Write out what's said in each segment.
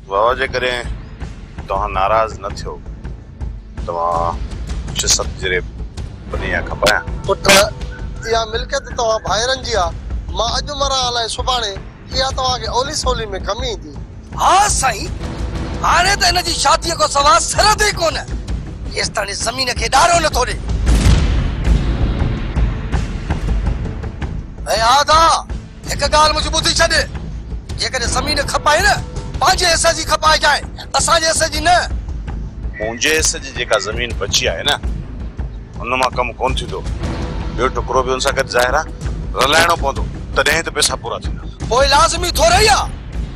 बाबा जे करें तव्हां नाराज न थियो तव्हां शिसत जरे बनिया खपाया पुट या मिलकत तव्हां भाइरनि जी आ मां अॼु मरा अलाए सुभाणे इहा तव्हांखे ओली सोली में कमी ईंदी। हा साईं हाणे त हिन जी शादीअ को सवाल सिर ते कोन जेसि ताईं ज़मीन खे ॾारो नथो ॾे। ऐं आदा हिकु ॻाल्हि मुंहिंजी ॿुधी छॾ जेकॾहिं ज़मीन खपाए न पंहिंजे हिसे जी खपाए जाए असांजे हिसे जी न। मुंहिंजे हिसे जी जेका ज़मीन बची आहे न उन मां कमु कोन थींदो ॿियो टुकड़ो बि उन सां गॾु ज़ाहिर आहे रलाइणो पवंदो तॾहिं त पैसा पूरा थींदा। पोइ लाज़मी थोरो ई आहे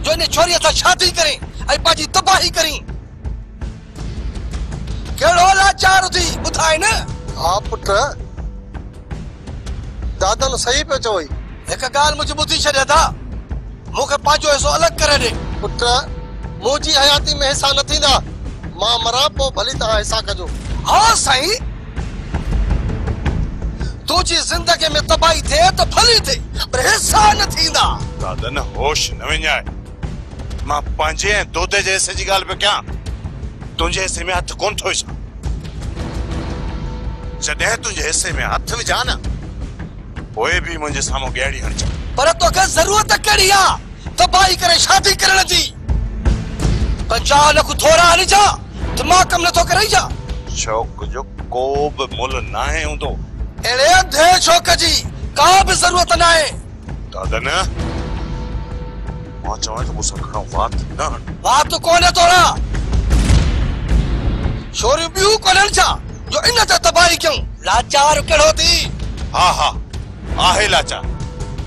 जो इन छोरीअ सां शादी करे ऐं पंहिंजी तबाही करी कहिड़ो लाचार थी ॿुधाए न। हा पुट दादा न सही पियो चवई। हिकु ॻाल्हि मुंहिंजी ॿुधी छॾ था मूंखे पंहिंजो हिसो अलॻि करे ॾे। पुट मुंहिंजी हयाती में हिसा न थींदा मां मरा पोइ भली तव्हां हिसा कजो। हा साईं तुंहिंजी ज़िंदगी में तबाही थिए त भली थिए पर हिसा न थींदा। दादा न होश न विञाए मां पंहिंजे ऐं दोते जे हिसे जी ॻाल्हि पियो कयां तुंहिंजे हिसे में हथ कोन थो विझां जॾहिं तुंहिंजे हिसे में हथ विझां न पोइ बि मुंहिंजे साम्हूं ॻाड़ी हणिजां। पर तोखे ज़रूरत कहिड़ी आहे तबाही करे शादी करण जी 50 लख थोरा हणिजां दिमाग़ कम नथो करे जा। शौक़ जो को बि मुल नाहे हूंदो अहिड़े अंधे शौक़ जी का बि ज़रूरत न आहे। दादा न मां चवां त मूंसां घणो वात न हण। वात कोन्हे तोरा छोरियूं ॿियूं कोन्हनि छा जो इन ते तबाही कयूं लाचार कहिड़ो थी। हा हा आहे लाचार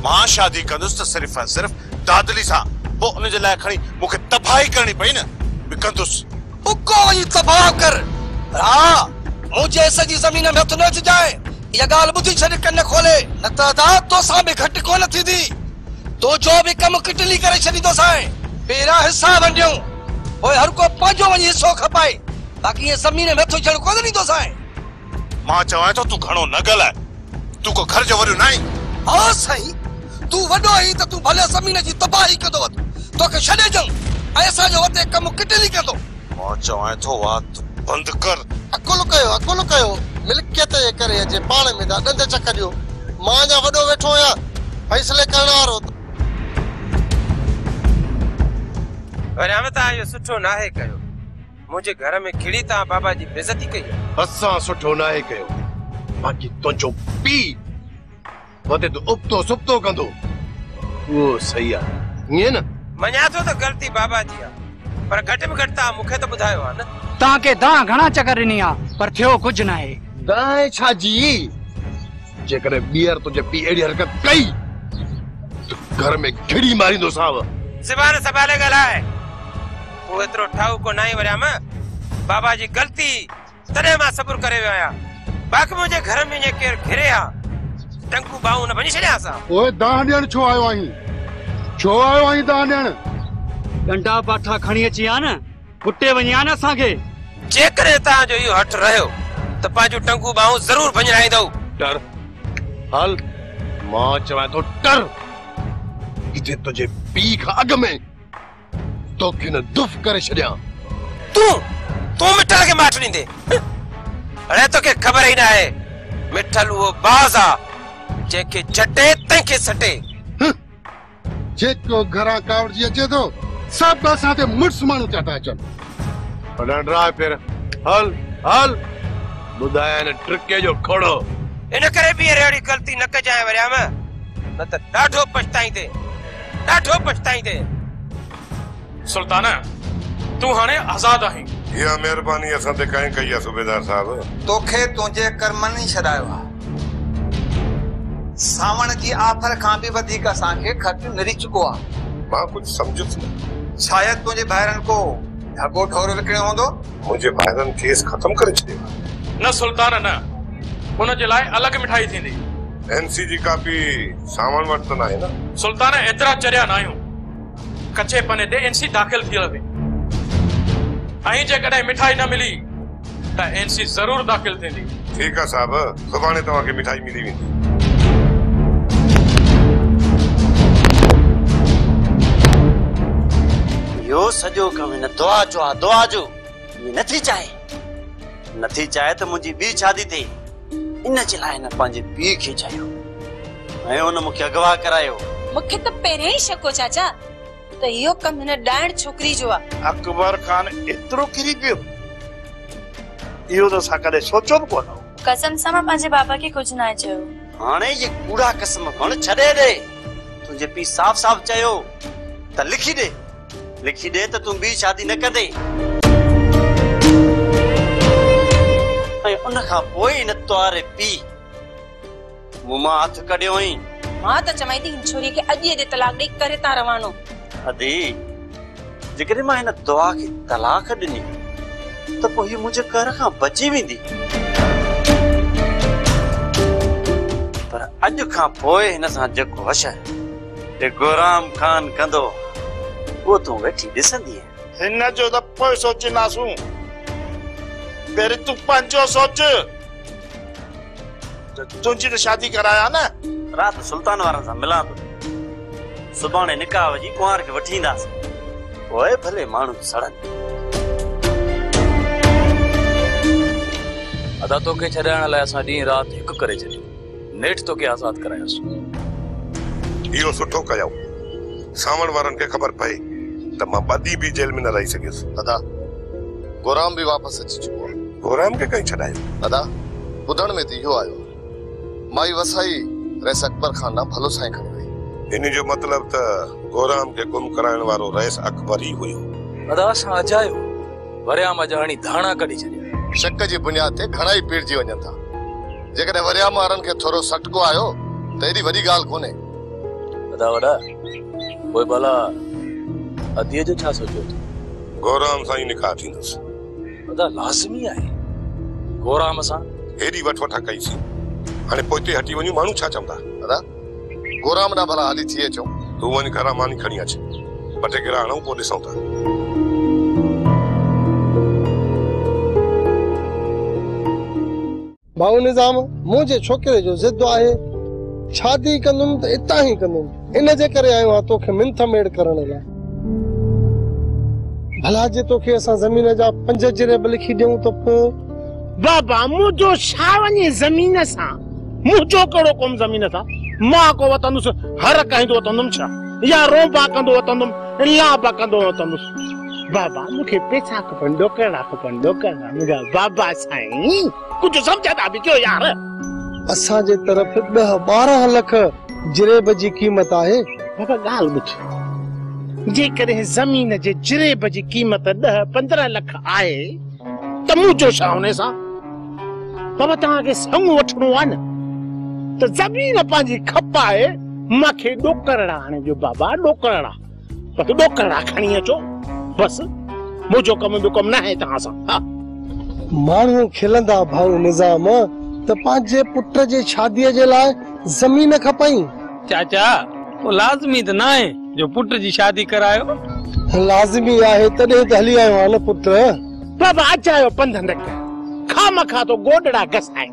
मां शादी कंदुसि त सिर्फ़ ऐं सिर्फ़ दादली सां पोइ उन जे लाइ खणी मूंखे तबाही करणी पई न बि कंदुसि। उको वञी तबाह कर हा मुंहिंजे हिसे जी ज़मीन में हथ न विझाए इहा ॻाल्हि ॿुधी छॾ कन खोले न त तोसां बि घटि कोन थींदी तो जो बि कमु किटली करे छॾींदोसांइ। पहिरियां हिसा वंडियूं पोइ हर को पंहिंजो वञी हिसो खपाए बाक़ी इहे ज़मीन में हथ विझण कोन ॾींदोसांइ। मां चवां थो तूं घणो न ॻाल्हाए तूं को घर जो वॾो न आहीं। हा साईं तूं वॾो आहीं त तूं भले ज़मीन जी तबाही कंदो तोखे छॾे ॾियूं ऐं असांजो वधे कमु किटली कंदो। मां चवां थो वात बंदि कर। अकुल कयो मिल्कियत जे करे अचे पाण में ता ॾंद चक ॾियो मां जा वॾो वेठो आहियां फ़ैसिले करण वारो। वरियाम तव्हां इहो सुठो नाहे कयो मुंहिंजे घर में खिड़ी तव्हां बाबा जी बेइज़ती कई। असां सुठो नाहे कयो बाक़ी तुंहिंजो पीउ वधे तो उबतो सुबतो कंदो उहो सही आहे ईअं न। मञा थो त ग़लती बाबा जी आहे पर घटि में घटि तव्हां मूंखे त ॿुधायो आहे न। तव्हांखे दां घणा चकर ॾिनी आहे पर थियो कुझु न आहे। दां छा जी जेकॾहिं ॿीहर तुंहिंजे पीउ अहिड़ी हरकत कई त घर में खिड़ी मारींदोसांव। ज़बान संभाले ॻाल्हाए पोइ एतिरो ठाऊ को नाहे वरियाम बाबा जी ग़लती तॾहिं मां सबुर करे वियो आहियां बाक़ी मुंहिंजे घर में ईअं केरु घिरे आहे टंकू बाहूं न भञी छॾियां असां। ओए दां ॾियण छो आयो आहीं दां ॾियण डंडा पाठा खणी अची आ न कुटे वञी आ न असांखे। जेकॾहिं तव्हांजो इहो हथ रहियो त पंहिंजूं टंकू बाहूं ज़रूर भञाईंदव। डर हल मां चवां थो डर किथे तुंहिंजे पीउ खां अॻु में तोखे न दुफ़ करे छॾियां। तूं मिठल खे माठ ॾींदे अड़े तोखे ख़बर ई न आहे मिठल उहो बाज़ आहे जंहिंखे चटे तंहिंखे सटे। जेको घरां कावड़जी अचे थो सभु असां ते मुड़ुस माण्हू था अचनि। डरा फिर हल हल ॿुधाए न ट्रिके जो खोड़ो इन करे बि अहिड़ी ग़लती न कजांइ वरियाम न त ॾाढो पछताईंदे। सुल्तान तूं हाणे आज़ाद आहीं। इहा महिरबानी असां ते काई कई आहे सूबेदार साहब। तोखे तुंहिंजे कर्मनि छॾायो आहे सावण जी आफर खां बि वधीक असांखे ख़र्च मिली चुको आहे। मां कुझु सम्झुसि न शायदि तुंहिंजे भाइरनि को ढगो ठोरो विकिणियो हूंदो। मुंहिंजे भाइरनि केस ख़तम करे छॾियो न सुल्तान न हुन जे लाइ अलॻि मिठाई थींदी। एनसी जी कापी सामान वटि त न आहे न। सुल्तान एतिरा चरिया न आहियूं कचे पने ते एनसी दाख़िल थी रहे ऐं जेकॾहिं मिठाई न मिली त एनसी ज़रूर दाख़िल थींदी। ठीकु आहे साहब सुभाणे तव्हांखे मिठाई मिली वेंदी। यो सजो कम न दुआ जो ये नथी चाहे तो मुझी बी शादी थे इन जे लाए न पांजे पी के चाहियो ऐं उन मुखे अगवा करायो मुखे तो पहिरे ही शको चाचा तो यो कम न डाण छोकरी जो आ अकबर खान इतरो किरी पियो यो तो सा कदे सोचो भी कोन कसम सा मां पांजे बाबा के कुछ ना चयो हाणे ये कूड़ा कसम कोन छड़े दे तुझे पी साफ चयो त लिखी दे तो तुम बी शादी न कंदे ऐं उन खां पोइ न तवारे पी मुमा हाथ कढियो ही मां त चमाई थी छोरी के अॼु दे तलाक ॾेई करे ता रवानो अदी जेकॾहिं मां हिन दुआ खे तलाक ॾिनी त पोइ हीअ मुंहिंजे घर खां बची वेंदी पर अॼु खां पोइ हिन सां जेको हशर गोराम खान कंदो वो तू वेठी ॾिसंदी हिन जो त पोइ सोचींदासूं पहिरीं तूं पंहिंजो सोच तुंहिंजी त शादी कराया न रात सुल्तान वारनि सां मिलां थो सुभाणे निकाह वजी कुंवार खे वठी ईंदासीं पोइ भले माण्हू सड़नि अदा तोखे छॾाइण लाइ असां ॾींहुं राति हिकु करे छॾियो नेठ तोखे आज़ाद करायोसीं इहो सुठो कयो सावण वारनि खे ख़बर पए त मां ॿधी बि जेल में न रही सघियुसि दादा गोराम भी वापस अची चुको आहे गोराम खे कहीं छॾायो दादा ॿुधण में त इहो आयो माई वसाई रईस अकबर खान ना भलो साईं खणी वई इन जो मतलब त गोराम खे गुम कराइण वारो रईस अकबर ही हुयो अदा असां अजायो वरियाम अजाणी धाणा कढी छॾिया शक जी बुनियाद ते घणा ई पीड़जी वञनि था जेकॾहिं वरियाम वारनि खे थोरो सटको आयो त एॾी वॾी ॻाल्हि कोन्हे अदा वॾा पोइ भला अदीअ जो छा सोचियो गोराम सां ई निकाह थींदुसि अदा लाज़मी आहे गोराम सां हेॾी वठा कईसीं हाणे पोइ ते हटी वञूं माण्हू छा चवंदा दादा गोराम ॾांहुं भला हली थी अचूं तूं वञ घरां मानी खणी अच ॿ टे गिरा हणूं पोइ ॾिसूं था भाऊ निज़ाम मुंहिंजे छोकिरे जो ज़िद आहे शादी कंदुमि त इतां ई कंदुमि इन जे करे आयो आहियां तोखे मिंथ मेड़ करण लाइ भला जे तोखे असां ज़मीन जा 5 जिरेब लिखी ॾियूं त पोइ बाबा मुझो छा वञे ज़मीन सां मुझो कहिड़ो कम ज़मीन सां मां को वतंदुसि हर कहंदो वतंदुमि छा या रोबा कंदो वतंदुमि लाबा कंदो वतंदुसि बाबा मूंखे पैसा खपनि ॾोकड़ा मुंहिंजा बाबा साईं कुझु सम्झंदा बि कयो यार असांजे तरफ़ 10-12 लख जिरेब जी क़ीमत आहे बाबा ॻाल्हि ॿुध जेकॾहिं ज़मीन जे जिरेब जी क़ीमत 10-15 लख आहे त मुझो छा हुन सां बाबा तव्हांखे संग वठणो आहे न त ज़मीन पंहिंजी खप आहे मूंखे ॾोकड़ा हाणे जो बाबा ॾोकड़ा खणी अचो बस मुझो कम ॿियो कम न आहे तव्हां सां माण्हू खिलंदा भाऊ निज़ाम त पंहिंजे पुट जे शादीअ जे लाइ ज़मीन खपई चाचा वो लाज़मी त न आहे जो पुट जी शादी करायो लाज़मी आहे तॾहिं त हली आयो आहे न पुट बाबा अचायो 5 लख खामखा तो गोडड़ा घसाए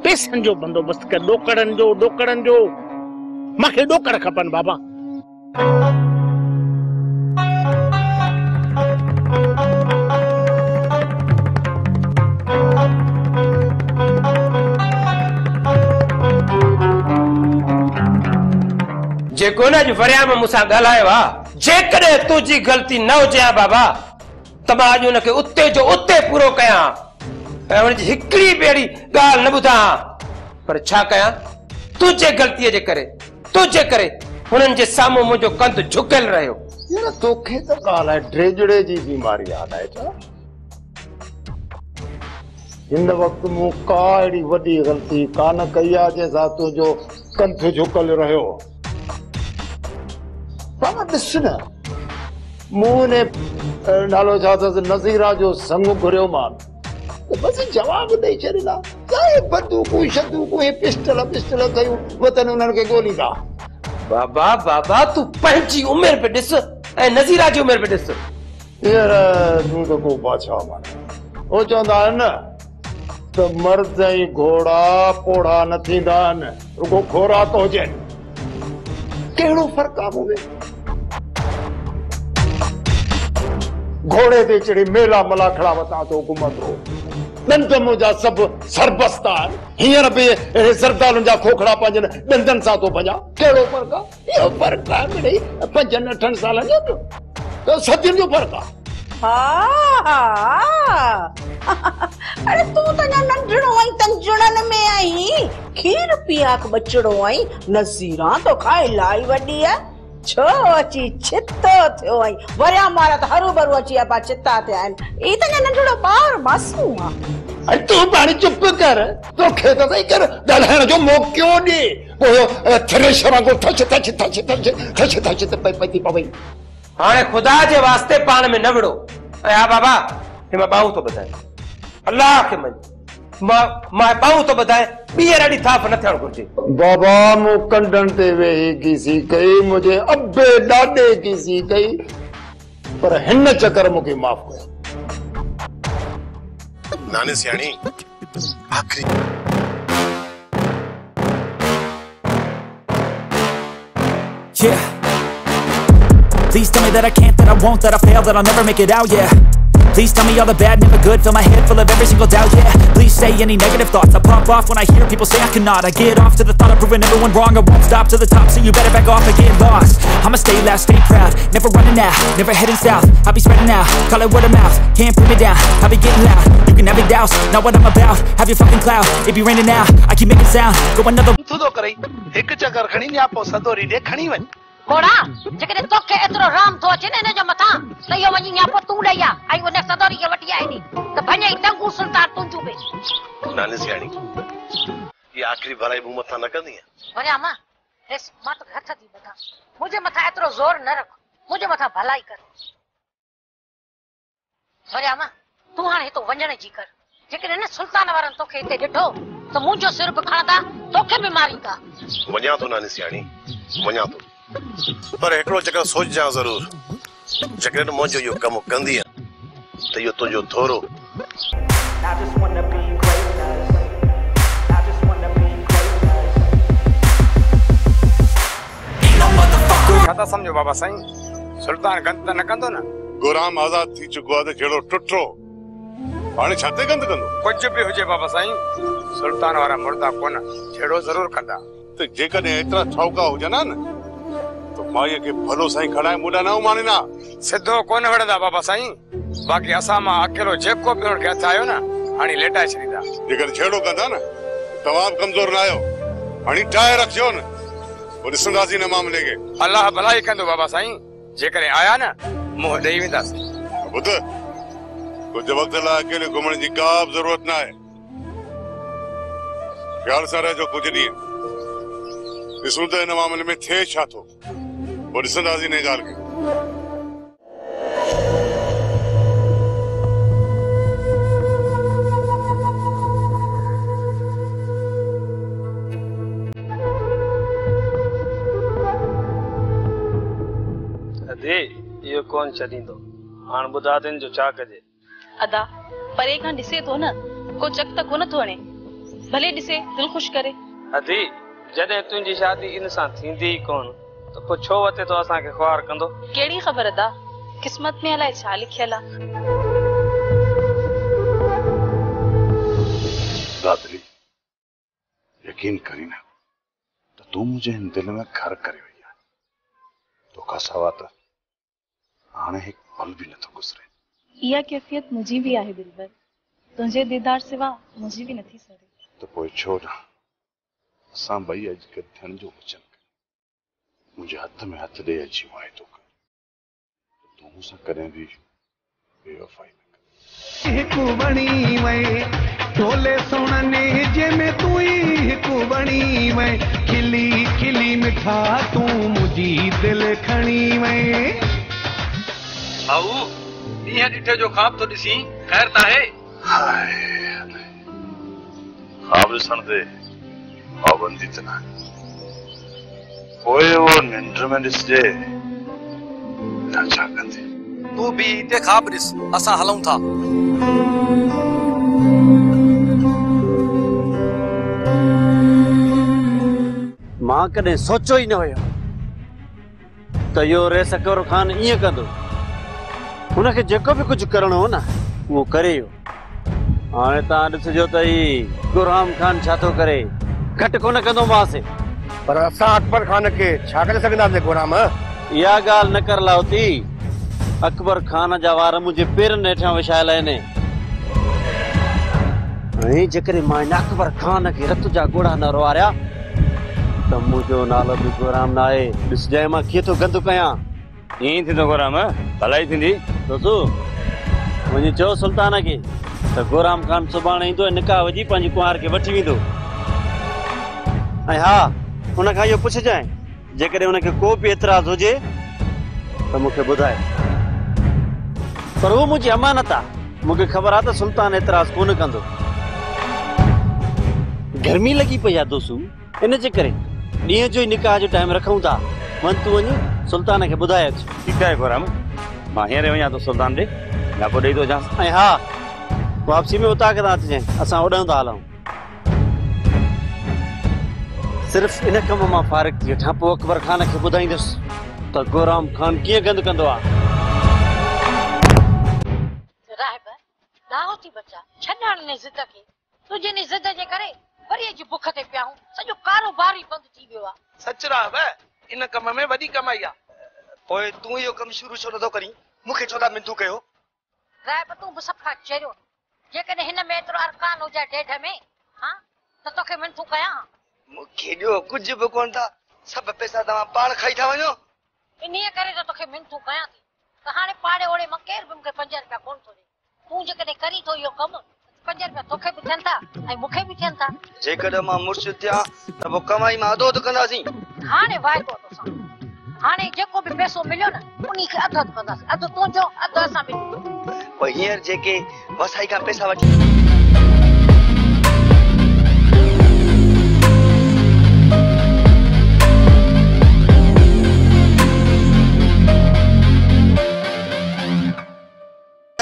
पैसनि जो बंदोबस्त कर ॾोकड़नि जो मूंखे ॾोकड़ खपनि बाबा जेको न जो वरियाम मूंसां ॻाल्हायो आहे जेकॾहिं तुंहिंजी ग़लती न हुजे बाबा त मां अॼु हुनखे उते जो उते पूरो कयां ऐं हुनजी हिकिड़ी ॿेड़ी ॻाल्हि न ॿुधां पर छा कयां तुंहिंजे ग़लतीअ जे करे हुननि जे साम्हूं मुंहिंजो कंध झुकियल रहियो यार तोखे त ॻाल्हि आहे ड्रेजड़े जी बीमारी यादि आहे छा हिन वक़्तु मूं का अहिड़ी वॾी ग़लती कान कई आहे जंहिंसां तुंहिंजो कंध झुकल रहियो बाबा ॾिस न मूं नालो छा अथसि नज़ीरा जो संग घुरियो मान बस जवाब ॾेई छॾींदा चाहे बंदूकूं शंदूकूं पिस्टल कयूं वतन उन्हनि खे ॻोल्हींदा बाबा तूं पंहिंजी उमिरि पे ॾिस ऐं नज़ीरा जी उमिरि पे ॾिस यार तूं त को बादशाह मान हो चवंदा आहिनि न त मर्द ऐं घोड़ा पोड़ा न थींदा आहिनि रुगो खोराक हुजनि कहिड़ो फ़र्क़ु आहे मूं में घोड़े ते चढ़ी मेला मलाखड़ा वता तो घुमंदो दंद मुंहिंजा सभु सरबस्ता हींअर बि अहिड़े सरदारनि जा खोखड़ा पंहिंजनि ॾंदनि सां थो भॼा कहिड़ो फ़र्क़ु आहे इहो फ़र्क़ु आहे मिड़ई 5-8 सालनि जो त सदियुनि जो फ़र्क़ु आहे अरे तू तो ना नंढड़ो आई तंजणन में आई खीर पिया के बचड़ो आई नसीरा तो खाए लाई वडी है छो अची छितो थियो आई वरिया मारा तो हरू भरू अची पा चिता थे आन ई तो ना नंढड़ो बार मासूम आ अरे तू पानी चुप कर तो खेत नहीं कर ॾाढाइण जो मौक़ो ॾे पोइ थ्रेशर को थच थच थच थच थच थच त पई पवई हाणे खुदा जे वास्ते पाण में न विड़ो ऐं हा बाबा हे मां बाहू तो ॿुधाए अल्लाह खे मञ मां बाहू तो ॿुधाए ॿीहर अड़ी थाप न थियणु घुरिजे बाबा मूं कंडनि ते वेही कीसी कई मुंहिंजे अबे ॾाॾे कीसी कई पर हिन चकर मूंखे माफ़ कयो नाने सियाणी आखिरी Yeah. Please tell me that I can't, that I won't, that I fail, that I'll never make it out, yeah. Please tell me all the bad, never good, fill my head full of every single doubt, yeah. Please say any negative thoughts, I pop off when I hear people say I cannot. I get off to the thought of proving everyone wrong, I won't stop to the top, so you better back off and get lost. I'ma stay loud, stay proud, never running out, never heading south. I'll be spreading out, call it word of mouth, can't put me down, I'll be getting loud. You can have your doubts, not what I'm about, have your fucking clout. It be raining now, I keep making sound, go another. तू तो करई एक चक्कर खणी न्या पो सदोरी दे खणी one घोड़ा जेकॾहिं तोखे एतिरो राम थो अचे न हिन जो मथां त इहो वञी न्यापो तूं ॾेई आ ऐं उन सदोरी खे वठी आई नी त भञई टंगू सुल्तान तुंहिंजूं बि नाने सियाणी ये आखिरी भराई मूं मथां न कंदी वञा मां हेस मां तो हथ थी ॿधां मुंहिंजे मथां एतिरो ज़ोर न रख मुंहिंजे मथां भलाई कर वञा मां तूं हाणे हितो वञण जी कर जेकॾहिं न सुल्तान वारनि तोखे हिते ॾिठो त मुंहिंजो सिर बि खणंदा तोखे बि मारींदा वञा थो नाने सियाणी वञा थो पर हिकिड़ो चकर सोच जा ज़रूर जेकॾहिं मुंहिंजो इहो कमु कंदी त इहो तुंहिंजो थोरो छा था सम्झो बाबा साईं सुल्तान गंद त न कंदो न गुलाम आज़ाद थी चुको आहे त जहिड़ो टुटो हाणे छा ते गंद कंदो कुझु बि हुजे बाबा साईं सुल्तान वारा मुर्दा कोन छेड़ो ज़रूर कंदा त जेकॾहिं एतिरा ठाउका हुजनि न तो माईअ खे भलो साईं खणाए मुॾा न उमानींदा सिधो कोन वड़दा बाबा साईं बाक़ी असां मां अकेलो जेको बि हुनखे हथ आयो न हाणे लेटाए छॾींदा जेकर छेड़ो कंदा न तव्हां बि कमज़ोर न आहियो हाणे ठाहे रखिजो न पोइ ॾिसंदासीं हिन मामले खे अलाह भलाई कंदो बाबा साईं जेकॾहिं आया न मुंहुं ॾेई वेंदासीं ॿुध कुझु वक़्त लाइ अकेले घुमण जी का बि ज़रूरत न आहे ख़्याल सां रहिजो कुझु ॾींहं ॾिसूं त हिन मामले में थिए छा थो पोइ ॾिसंदासीं हिन ॻाल्हि खे अदे इहो कोन छॾींदो हाणे ॿुधा अथनि जो छा कजे अदा परे खां ॾिसे थो न को चक त कोन थो हणे भले ॾिसे दिलि ख़ुशि करे अदी जॾहिं तुंहिंजी शादी इन सां थींदी ई कोन त पोइ छो वते तो असांखे ख्वार कंदो कहिड़ी ख़बर अदा क़िस्मत में अलाए छा लिखियल आहे दादरी यकीन करी न तो तू मुझे इन दिल में घर करे वही है तो का सवा त हाणे एक पल भी न तो गुजरे इहा कैफियत मुझी भी आहे दिलबर तुझे दीदार सिवा मुझी भी नथी सरे तो पोइ छो न असां ॿई अॼु थियण जो वचन कर मुंहिंजे हथ में हथ ॾे अची वाइदो कर तूं मूंसां कॾहिं बि बेवफ़ाई न कर हिकु बणी वई ढोले सुणने जंहिंमें तूं ई हिकु बणी वई खिली खिली मिठा तूं मुंहिंजी दिलि खणी वई भाऊ ॾींहं ॾिठे जो ख़्वाब तो ॾिसी ख़ैर त आहे हाय ख़्वाब ॾिसण ते पाबंदी त न पोइ वो निंड में ॾिसजे छा कंदे तू भी हिते ख़्वाब ॾिस असां हलूं था मां कॾहिं सोचो ई न हुयो त इहो रेस कौर खान ईअं कंदो उनखे जेको बि कुझु करणो हो न उहो करे वियो। हाणे तव्हां ॾिसजो त ही गुरहाम खान छा थो करे, घटि कोन कंदोमांसि। पर असां अकबर खान खे छा करे सघंदासीं गुरहाम? इहा ॻाल्हि न कर लाउती। अकबर खान जा वार मुंहिंजे पेरनि हेठां विछायल आहिनि ऐं जेकॾहिं मां हिन अकबर खान खे रत जा गोड़ा न रोआरिया त मुंहिंजो नालो बि गुरहाम न आहे। ॾिसजांइ मां कीअं थो गंद कयां। ईअं थींदो गुरहाम, भलाई थींदी। दोस्तू वञी चओ सुल्तान खे त गुरहाम खान सुभाणे ईंदो ऐं निकाह विझी पंहिंजी कुंवार खे वठी वेंदो। ऐं हा, हुन खां इहो पुछजांइ जेकॾहिं हुनखे को बि एतिराज़ हुजे त मूंखे ॿुधाए। पर उहो मुंहिंजी अमानत आहे। मूंखे ख़बर आहे त सुल्तान एतिराज़ कोन कंदो। गर्मी लॻी पई आहे दोस्तू, इन जे करे ॾींहं जो ई निकाह जो टाइम रखूं था। वञ तूं वञी सुल्तान खे ॿुधाए अच। ठीकु आहे गुरहाम, मां हींअर वञा थो सुल्तान ॾे, या पोइ ॾेई थो अचां। ऐं हा, वापसी में उतां के अचिजांइ, असां ओॾां था हलूं। सिर्फ़ इन कम मां फारिग थी वठां, पोइ अकबर खान खे ॿुधाईंदुसि त गुरहाम खान कीअं गंद कंदो आहे। राहिब दाहो थी बचा, छॾण ने ज़िद खे। तुंहिंजी नी ज़िद जे करे वरी जी बुख ते पिया हूं, सॼो कारोबार ई बंदि थी वियो आहे। सच राहिब, इन कम में वॾी कमाई आहे। पोइ तूं इहो कमु शुरू छो नथो करीं? मूंखे छो था मिंथू कयो? राहिब तूं बि सभु खां चरियो। जेकॾहिं हिन में एतिरो अरकान हुजे ॾेढ में, हा त तोखे मिंथू कयां? मूंखे ॾियो, कुझु बि कोन था। सभु पैसा तव्हां पाण खाई था वञो। इन्हीअ करे त तोखे मिंथू कयां थी त हाणे पाड़े ओड़े मां केर बि मूंखे 5 रुपया कोन थो ॾे। तूं जेकॾहिं करी थो इहो कमु, 5 रुपया तोखे बि थियनि था ऐं मूंखे बि थियनि था। जेकॾहिं मां मुर्शिद थियां त पोइ कमाई मां अधो अधु कंदासीं। हाणे वाइदो तोसां, हाणे जेको बि पैसो मिलियो न उन्ही खे अधु अधु कंदासीं। अधु तुंहिंजो, अधु असां बि। पोइ हींअर जेके वसाई खां पैसा वठी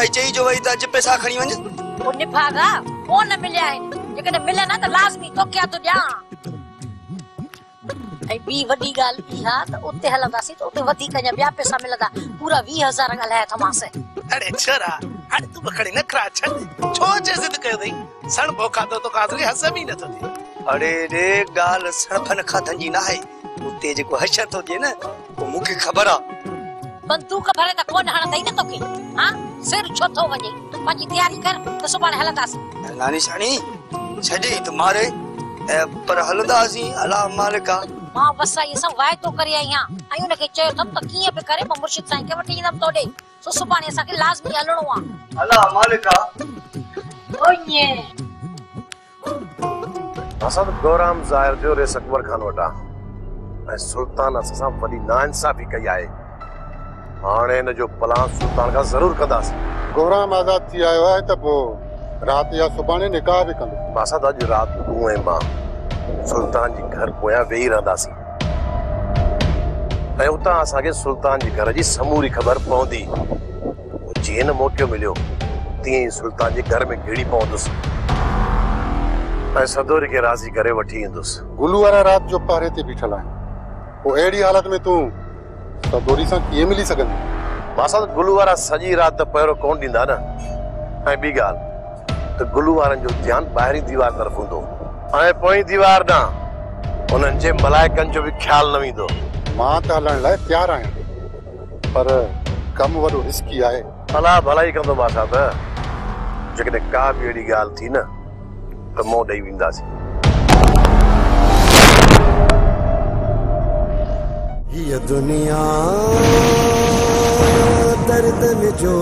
चई जो वही त अॼु पैसा खणी वञ। पोइ निभागा कोन मिलिया आहिनि। जेकॾहिं मिले न त लाज़मी तोखे हथु ॾियां। ऐं ॿी वॾी ॻाल्हि इहा त उते हलंदासीं त उते वधीक अञा ॿिया पैसा मिलंदा। पूरा 20,000 ॻाल्हाया थमांसि। अरे छरा, हाणे तूं बि खणी नखरा छॾ। छो जे ज़िद कयो अथई? सण भो खाधो तो काज़री हज़म ई नथो थिए। अरे रे ॻाल्हि सणफन खाधनि जी न आहे। उते जेको हशर थो थिए न, पोइ मूंखे ख़बर आहे। बंदूक भरे त कोन हणंदई न तोखे। हा सिर छो थो वञे? पंहिंजी तयारी कर त सुभाणे हलंदासीं। नानी साणी छॾे त मारे, पर हलंदासीं अला मालिका। मां वसाई सां वाइदो करे आई आहियां ऐं उनखे चयो अथमि त कीअं बि करे मां मुर्शिद साईं खे वठी ईंदमि तोॾे। सो सुभाणे असांखे लाज़मी हलणो आहे। अला मालिका। ओए असां त गुरहाम ज़ाहिर जो रेस अकबर खान वटां ऐं सुल्तान असां वॾी नाइंसाफ़ी कई आहे। हाणे हिन जो प्लान सुल्तान खां ज़रूर कंदासीं। गुरहाम आज़ाद थी आयो आहे त पोइ राति या सुभाणे निकाह बि कंदो। असां त अॼु राति तूं ऐं मां सुल्तान जी घर पोयां वेही रहंदासीं ऐं उतां असांखे सुल्तान जी घर जी समूरी ख़बर पवंदी। जीअं न मौक़ो मिलियो तीअं ई सुल्तान जे घर में घिड़ी पवंदुसि ऐं सदोरी खे राज़ी करे वठी ईंदुसि। गुलू वारा राति जो पहरे ते बीठल आहिनि। पोइ अहिड़ी हालत में तूं सदोरी सां कीअं मिली सघंदी? मां गुलू वारा सॼी राति पहिरियों कोन ॾींदा न। ऐं ॿी ॻाल्हि त गुलू वारनि जो ध्यानु ॿाहिरीं दीवार तरफ़ हूंदो ऐं पोइ दीवार ॾांहुं उन्हनि जे मलाइकनि जो बि ख्यालु न वेंदो। मां त हलण लाइ तयारु आहियां, पर कमु वॾो रिस्की आहे। अला भलाई कंदो मां साहब। जेकॾहिं का बि अहिड़ी ॻाल्हि थी न त मुंहुं ॾेई वेंदासीं। ये दुनिया दर्द जो